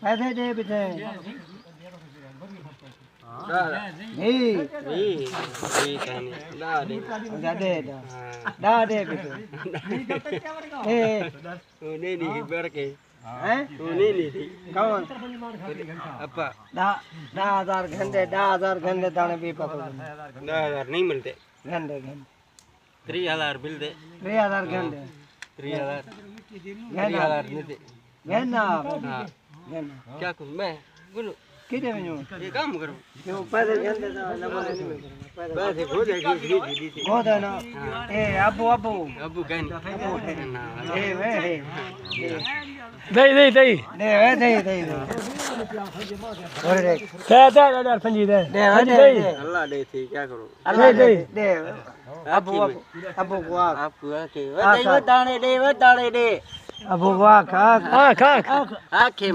पैसे दे बिठे दे बिठे कौन 10,000 घंटे ताने भी पकड़ 10,000 नहीं मिलते घंटे 3,000 मिलते 3,000 घंटे 3,000 नहीं घंटा क्या करूं मैं बोलो कितने में ये काम करूं क्यों पैसे घंटे तो न बोले नहीं पैसे हो जाएगी बहुत है ना ए अबू अबू कहन ए वे दे दे और देख दे पंजी दे अल्लाह दे थी क्या करूं अल्लाह दे अबू को आपको के वो दाने दे अबू को खा आखे